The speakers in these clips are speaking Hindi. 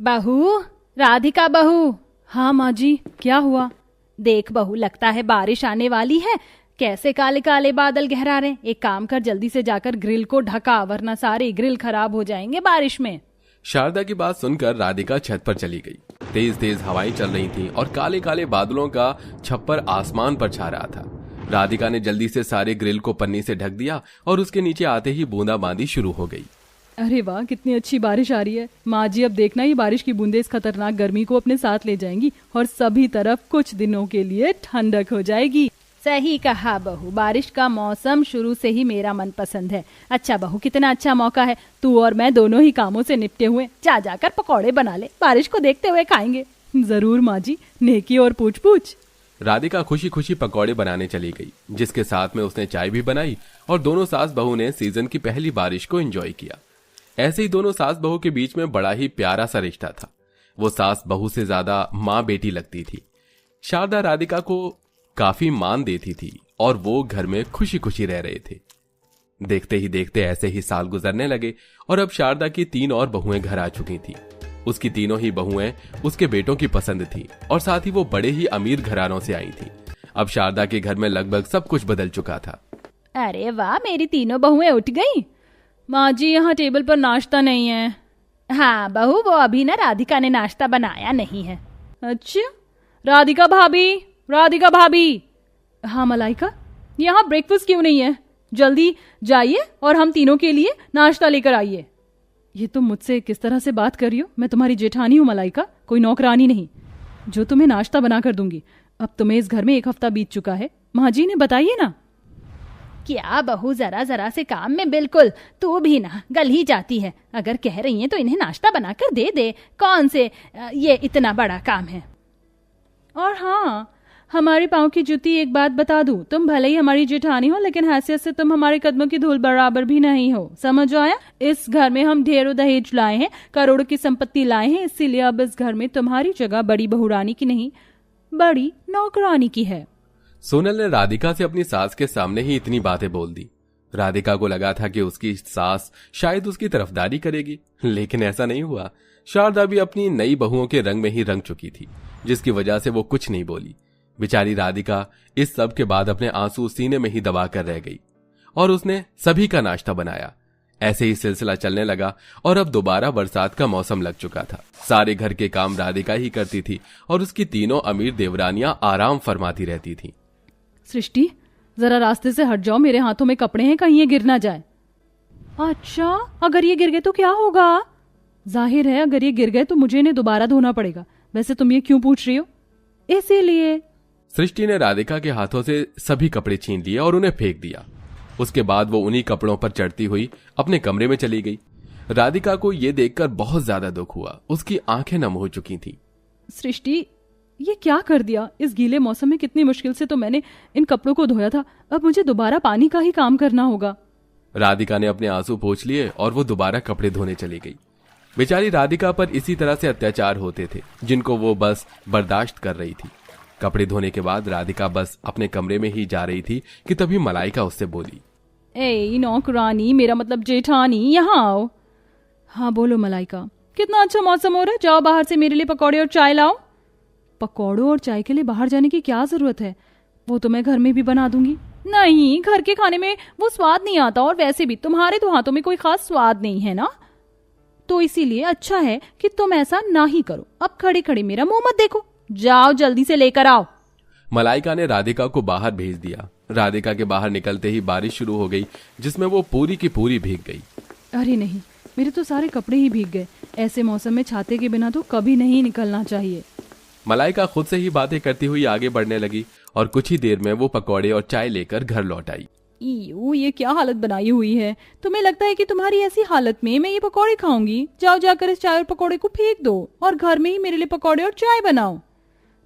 बहू, राधिका बहू। हाँ माँ जी, क्या हुआ? देख बहू, लगता है बारिश आने वाली है। कैसे काले काले बादल गहरा रहे। एक काम कर, जल्दी से जाकर ग्रिल को ढका, वरना सारे ग्रिल खराब हो जाएंगे बारिश में। शारदा की बात सुनकर राधिका छत पर चली गई। तेज तेज हवाएं चल रही थीं और काले काले बादलों का छप्पर आसमान पर छा रहा था। राधिका ने जल्दी से सारे ग्रिल को पन्नी से ढक दिया और उसके नीचे आते ही बूंदाबांदी शुरू हो गई। अरे वाह, कितनी अच्छी बारिश आ रही है। माँ जी, अब देखना ये बारिश की बूंदें इस खतरनाक गर्मी को अपने साथ ले जाएंगी और सभी तरफ कुछ दिनों के लिए ठंडक हो जाएगी। सही कहा बहू, बारिश का मौसम शुरू से ही मेरा मनपसंद है। अच्छा बहू, कितना अच्छा मौका है, तू और मैं दोनों ही कामों से निपटे हुए जा जाकर पकौड़े बना ले, बारिश को देखते हुए खाएंगे। जरूर माँ जी, नेकी और पूछ पूछ। राधिका खुशी खुशी पकौड़े बनाने चली गई, जिसके साथ में उसने चाय भी बनाई और दोनों सास बहू ने सीजन की पहली बारिश को एंजॉय किया। ऐसे ही दोनों सास बहू के बीच में बड़ा ही प्यारा सा रिश्ता था। वो सास बहू से ज्यादा माँ बेटी लगती थी। शारदा राधिका को काफी मान देती थी और वो घर में खुशी खुशी रह रहे थे। देखते ही देखते ऐसे ही साल गुजरने लगे और अब शारदा की 3 और बहुएं घर आ चुकी थी। उसकी तीनों ही बहुएं उसके बेटों की पसंद थी और साथ ही वो बड़े ही अमीर घरानों से आई थी। अब शारदा के घर में लगभग सब कुछ बदल चुका था। अरे वाह, मेरी तीनों बहुएं उठ गई। माँ जी, यहाँ टेबल पर नाश्ता नहीं है। हाँ बहू, वो अभी ना राधिका ने नाश्ता बनाया नहीं है। अच्छा, राधिका भाभी, राधिका भाभी। हाँ मलाइका, यहाँ ब्रेकफास्ट क्यों नहीं है? जल्दी जाइए और हम तीनों के लिए नाश्ता लेकर आइए। ये तुम मुझसे किस तरह से बात कर रही हो? मैं तुम्हारी जेठानी हूँ मलाइका, कोई नौकरानी नहीं, जो तुम्हें नाश्ता बना कर दूंगी। अब तुम्हें इस घर में 1 हफ्ता बीत चुका है। माँ जी ने बताइए ना। क्या बहू, जरा जरा से काम में बिल्कुल तू भी ना गल ही जाती है। अगर कह रही हैं तो इन्हें नाश्ता बनाकर दे दे। कौन से ये इतना बड़ा काम है। और हाँ, हमारे पाँव की जूती, एक बात बता दूं, तुम भले ही हमारी जेठानी हो, लेकिन हैसियत से तुम हमारे कदमों की धूल बराबर भी नहीं हो। समझ आया? इस घर में हम ढेरों दहेज लाए हैं, करोड़ों की संपत्ति लाए हैं, इसीलिए अब इस घर में तुम्हारी जगह बड़ी बहुरानी की नहीं, बड़ी नौकरानी की है। सोनल ने राधिका से अपनी सास के सामने ही इतनी बातें बोल दी। राधिका को लगा था कि उसकी सास शायद उसकी तरफदारी करेगी, लेकिन ऐसा नहीं हुआ। शारदा भी अपनी नई बहुओं के रंग में ही रंग चुकी थी, जिसकी वजह से वो कुछ नहीं बोली। बेचारी राधिका इस सब के बाद अपने आंसू सीने में ही दबा कर रह गई और उसने सभी का नाश्ता बनाया। ऐसे ही सिलसिला चलने लगा और अब दोबारा बरसात का मौसम लग चुका था। सारे घर के काम राधिका ही करती थी और उसकी तीनों अमीर देवरानियां आराम फरमाती रहती थीं। सृष्टि, जरा रास्ते से हट जाओ, मेरे हाथों में कपड़े हैं, कहीं ये गिर ना जाए। अच्छा, अगर ये गिर गए तो क्या होगा? जाहिर है अगर ये गिर गए तो मुझे इन्हें दोबारा धोना पड़ेगा। वैसे तुम ये क्यों पूछ रही हो? इसीलिए। सृष्टि ने राधिका के हाथों से सभी कपड़े छीन लिए और उन्हें फेंक दिया। उसके बाद वो उन्हीं कपड़ों पर चढ़ती हुई अपने कमरे में चली गई। राधिका को यह देखकर बहुत ज्यादा दुख हुआ। उसकी आंखें नम हो चुकी थीं। सृष्टि, ये क्या कर दिया? इस गीले मौसम में कितनी मुश्किल से तो मैंने इन कपड़ों को धोया था, अब मुझे दोबारा पानी का ही काम करना होगा। राधिका ने अपने आंसू पोंछ लिए और वो दोबारा कपड़े धोने चली गई। बेचारी राधिका पर इसी तरह से अत्याचार होते थे, जिनको वो बस बर्दाश्त कर रही थी। कपड़े धोने के बाद राधिका बस अपने कमरे में ही जा रही थी कि तभी मलाइका उससे बोली, ए नौकरानी, मेरा मतलब जेठानी, यहाँ आओ। हाँ बोलो मलाइका, कितना अच्छा मौसम हो रहा है, जाओ बाहर से मेरे लिए पकौड़े और चाय लाओ। पकौड़ों और चाय के लिए बाहर जाने की क्या जरूरत है? वो तो मैं घर में भी बना दूंगी। नहीं, घर के खाने में वो स्वाद नहीं आता, और वैसे भी तुम्हारे तो हाथों में कोई खास स्वाद नहीं है ना, तो इसीलिए अच्छा है कि तुम ऐसा ना ही करो। अब खड़े खड़े मेरा मुंह मत देखो, जाओ जल्दी से लेकर आओ। मलाइका ने राधिका को बाहर भेज दिया। राधिका के बाहर निकलते ही बारिश शुरू हो गई, जिसमें वो पूरी की पूरी भीग गई। अरे नहीं, मेरे तो सारे कपड़े ही भीग गए। ऐसे मौसम में छाते के बिना तो कभी नहीं निकलना चाहिए। मलाइका खुद से ही बातें करती हुई आगे बढ़ने लगी और कुछ ही देर में वो पकौड़े और चाय लेकर घर लौट आई। ये क्या हालत बनाई हुई है? तुम्हें लगता है कि तुम्हारी ऐसी हालत में मैं ये पकौड़े खाऊंगी? जाओ जाकर इस चाय और पकौड़े को फेंक दो और घर में ही मेरे लिए पकौड़े और चाय बनाओ।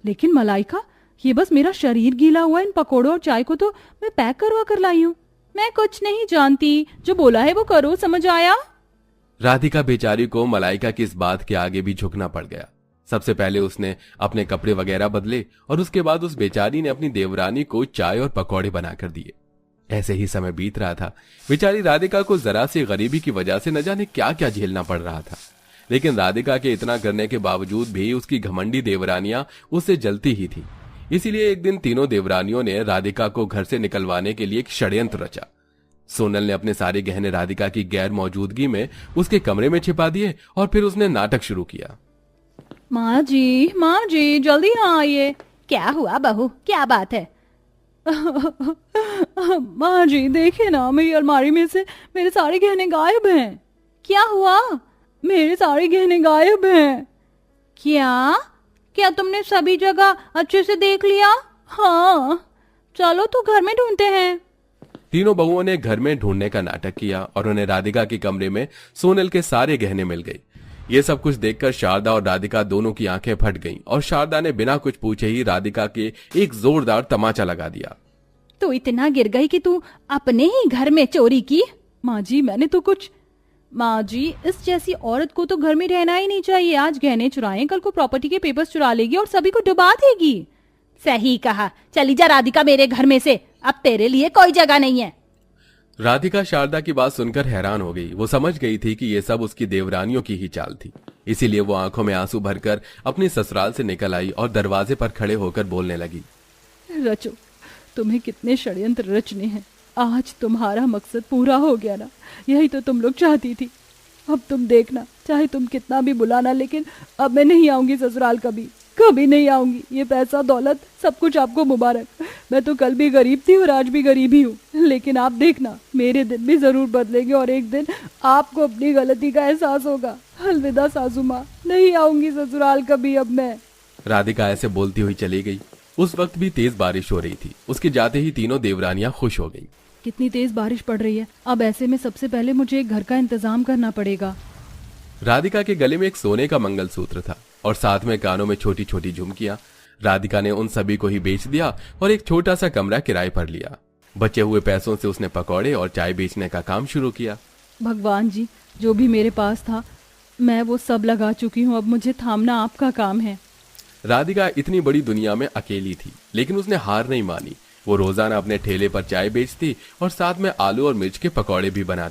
लेकिन मलाइका, ये बस मेरा शरीर गीला हुआ, इन पकौड़ों और चाय को तो मैं पैक करवा कर लाई हूँ। मैं कुछ नहीं जानती, जो बोला है वो करो, समझ आया? राधिका बेचारी को मलाइका की इस बात के आगे भी झुकना पड़ गया। सबसे पहले उसने अपने कपड़े वगैरह बदले और उसके बाद उस बेचारी ने अपनी देवरानी को चाय और पकौड़े बनाकर दिए। ऐसे ही समय बीत रहा था। बेचारी राधिका को जरा सी गरीबी की वजह से न जाने क्या क्या झेलना पड़ रहा था, लेकिन राधिका के इतना करने के बावजूद भी उसकी घमंडी देवरानियां उससे जलती ही थी। इसीलिए एक दिन तीनों देवरानियों ने राधिका को घर से निकलवाने के लिए एक षड्यंत्र रचा। सोनल ने अपने सारे गहने राधिका की गैर मौजूदगी में उसके कमरे में छिपा दिए और फिर उसने नाटक शुरू किया। माँ जी जल्दी यहाँ आइए। क्या हुआ बहू, क्या बात है? माँ जी देखिए ना, मेरी अलमारी में से मेरे सारे गहने गायब हैं। क्या हुआ? मेरे सारे गहने गायब हैं। क्या तुमने सभी जगह अच्छे से देख लिया? हाँ, चलो तो घर में ढूंढते हैं। तीनों बहुओं ने घर में ढूंढने का नाटक किया और उन्हें राधिका के कमरे में सोनल के सारे गहने मिल गए। ये सब कुछ देखकर शारदा और राधिका दोनों की आंखें फट गईं और शारदा ने बिना कुछ पूछे ही राधिका के एक जोरदार तमाचा लगा दिया। तू इतना गिर गई कि तू अपने ही घर में चोरी की? माँ जी मैंने तो कुछ। माँ जी, इस जैसी औरत को तो घर में रहना ही नहीं चाहिए। आज गहने चुराए, कल को प्रॉपर्टी के पेपर्स चुरा लेगी और सभी को डुबा देगी। सही कहा। चली जा राधिका मेरे घर में से, अब तेरे लिए कोई जगह नहीं है। राधिका शारदा की बात सुनकर हैरान हो गई। वो समझ गई थी कि ये सब उसकी देवरानियों की ही चाल थी। इसीलिए वो आंखों में आंसू भरकर अपने ससुराल से निकल आई और दरवाजे पर खड़े होकर बोलने लगी। रचो, तुम्हें कितने षड्यंत्र रचने हैं। आज तुम्हारा मकसद पूरा हो गया ना, यही तो तुम लोग चाहती थी। अब तुम देखना, चाहे तुम कितना भी बुलाना, लेकिन अब मैं नहीं आऊंगी ससुराल, कभी नहीं आऊंगी। ये पैसा दौलत सब कुछ आपको मुबारक। मैं तो कल भी गरीब थी और आज भी गरीब ही हूँ, लेकिन आप देखना मेरे दिन भी जरूर बदलेंगे और एक दिन आपको अपनी गलती का एहसास होगा। अलविदा सासू माँ, नहीं आऊंगी ससुराल कभी अब मैं। राधिका ऐसे बोलती हुई चली गई। उस वक्त भी तेज बारिश हो रही थी। उसके जाते ही तीनों देवरानियां खुश हो गईं। कितनी तेज बारिश पड़ रही है। अब ऐसे में सबसे पहले मुझे एक घर का इंतजाम करना पड़ेगा। राधिका के गले में एक सोने का मंगलसूत्र था और साथ में कानों में छोटी छोटी झुमकियां। राधिका ने उन सभी को ही बेच दिया और एक छोटा सा कमरा किराए पर लिया। बचे हुए पैसों से उसने पकौड़े और चाय बेचने का काम शुरू किया। भगवान जी, जो भी मेरे पास था मैं वो सब लगा चुकी हूँ, अब मुझे थामना आपका काम है। राधिका इतनी बड़ी दुनिया में अकेली थी, लेकिन उसने हार नहीं मानी। वो रोजाना अपने ठेले पर चाय बेचती और साथ में आलू और मिर्च के पकौड़े भी बनाती।